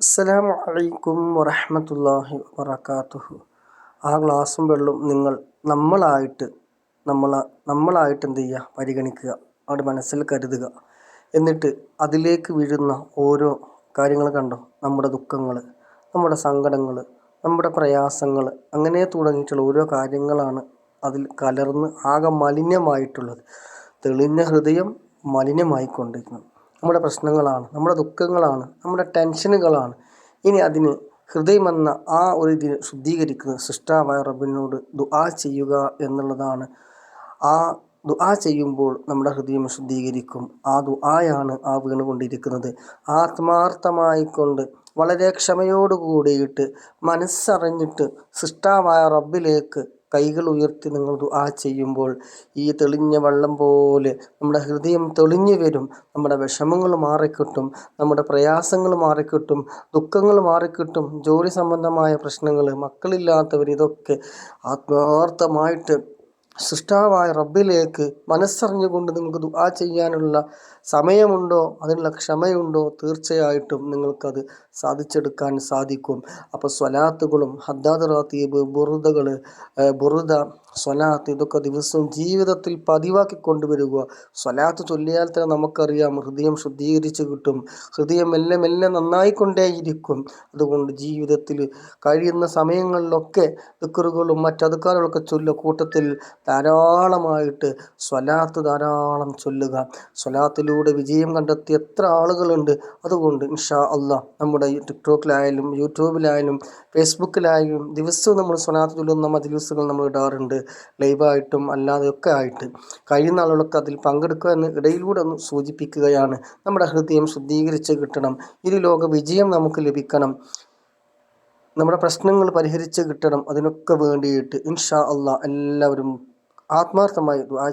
അസ്സലാമു അലൈക്കും വറഹ്മത്തുള്ളാഹി വബറകാതുഹു. ആ ഗ്ലാസും വെള്ളം നിങ്ങൾ നമ്മളായിട്ട് എന്ത് ചെയ്യുക, പരിഗണിക്കുക, അവിടെ മനസ്സിൽ കരുതുക. എന്നിട്ട് അതിലേക്ക് വീഴുന്ന ഓരോ കാര്യങ്ങൾ കണ്ടോ, നമ്മുടെ ദുഃഖങ്ങൾ, നമ്മുടെ സങ്കടങ്ങൾ, നമ്മുടെ പ്രയാസങ്ങൾ, അങ്ങനെ തുടങ്ങിയിട്ടുള്ള ഓരോ കാര്യങ്ങളാണ് അതിൽ കലർന്ന് ആകെ മലിനമായിട്ടുള്ളത്. തെളിഞ്ഞ ഹൃദയം മലിനമായിക്കൊണ്ടിരിക്കുന്നു. നമ്മുടെ പ്രശ്നങ്ങളാണ്, നമ്മുടെ ദുഃഖങ്ങളാണ്, നമ്മുടെ ടെൻഷനുകളാണ്. ഇനി അതിന് ഹൃദയമെന്ന ആ ഒരു ഇതിനെ ശുദ്ധീകരിക്കുന്നത് സൃഷ്ടാവായ റബ്ബിനോട് ദുആ ചെയ്യുക എന്നുള്ളതാണ്. ആ ദുആ ചെയ്യുമ്പോൾ നമ്മുടെ ഹൃദയം ശുദ്ധീകരിക്കും. ആ ദുആയാണ് ആ വീണുകൊണ്ടിരിക്കുന്നത്. ആത്മാർത്ഥമായിക്കൊണ്ട് വളരെ ക്ഷമയോട് കൂടിയിട്ട് മനസ്സറിഞ്ഞിട്ട് സൃഷ്ടാവായ റബ്ബിലേക്ക് കൈകൾ ഉയർത്തി നിങ്ങൾ ദുആ ചെയ്യുമ്പോൾ ഈ തെളിഞ്ഞ വെള്ളം പോലെ നമ്മുടെ ഹൃദയം തെളിഞ്ഞു വരും. നമ്മുടെ വിഷമങ്ങൾ മാറിക്കിട്ടും, നമ്മുടെ പ്രയാസങ്ങൾ മാറിക്കിട്ടും, ദുഃഖങ്ങൾ മാറിക്കിട്ടും, ജോലി സംബന്ധമായ പ്രശ്നങ്ങൾ, മക്കളില്ലാത്തവർ, ഇതൊക്കെ ആത്മാർത്ഥമായിട്ട് സൃഷ്ടാവായ റബ്ബിലേക്ക് മനസ്സറിഞ്ഞുകൊണ്ട് നിങ്ങൾക്ക് ദുആ ചെയ്യാനുള്ള സമയമുണ്ടോ, അതിനുള്ള ക്ഷമയുണ്ടോ, തീർച്ചയായിട്ടും നിങ്ങൾക്കത് സാധിച്ചെടുക്കാൻ സാധിക്കും. അപ്പോൾ സ്വലാത്തുകളും ഹദ്ദാദ് റാത്തീബ്, ബുറുദ, സ്വലാത്ത്, ഇതൊക്കെ ദിവസവും ജീവിതത്തിൽ പതിവാക്കി കൊണ്ടുവരിക. സ്വലാത്ത് ചൊല്ലിയാൽ തന്നെ നമുക്കറിയാം ഹൃദയം ശുദ്ധീകരിച്ച് കിട്ടും. ഹൃദയം മെല്ലെ മെല്ലെ നന്നായിക്കൊണ്ടേയിരിക്കും. അതുകൊണ്ട് ജീവിതത്തിൽ കഴിയുന്ന സമയങ്ങളിലൊക്കെ ദിക്റുകളും മറ്റതുക്കാറുകളൊക്കെ ചൊല്ലുക. കൂട്ടത്തിൽ ധാരാളമായിട്ട് സ്വലാത്ത് ധാരാളം ചൊല്ലുക. സ്വലാത്തിലൂടെ വിജയം കണ്ടെത്തിയ എത്ര ആളുകളുണ്ട്. അതുകൊണ്ട് ഇൻഷാ അല്ലാഹ് നമ്മുടെ ടിക്ടോക്കിലായാലും യൂട്യൂബിലായാലും ഫേസ്ബുക്കിലായാലും ദിവസവും നമ്മൾ സ്വലാത്ത് ചൊല്ലുന്ന മജ്‌ലിസുകൾ നമ്മൾ ഇടാറുണ്ട്, ലൈവായിട്ടും അല്ലാതെയൊക്കെ ആയിട്ട്. കഴിയുന്ന ആളുകളൊക്കെ അതിൽ പങ്കെടുക്കുക എന്ന് ഇടയിലൂടെ ഒന്ന് സൂചിപ്പിക്കുകയാണ്. നമ്മുടെ ഹൃദയം ശുദ്ധീകരിച്ച് കിട്ടണം, ലോക വിജയം നമുക്ക് ലഭിക്കണം, നമ്മുടെ പ്രശ്നങ്ങൾ പരിഹരിച്ച് കിട്ടണം. അതിനൊക്കെ വേണ്ടിയിട്ട് ഇൻഷാ അല്ലാഹ് എല്ലാവരും ആത്മാർത്ഥമായി ദുആ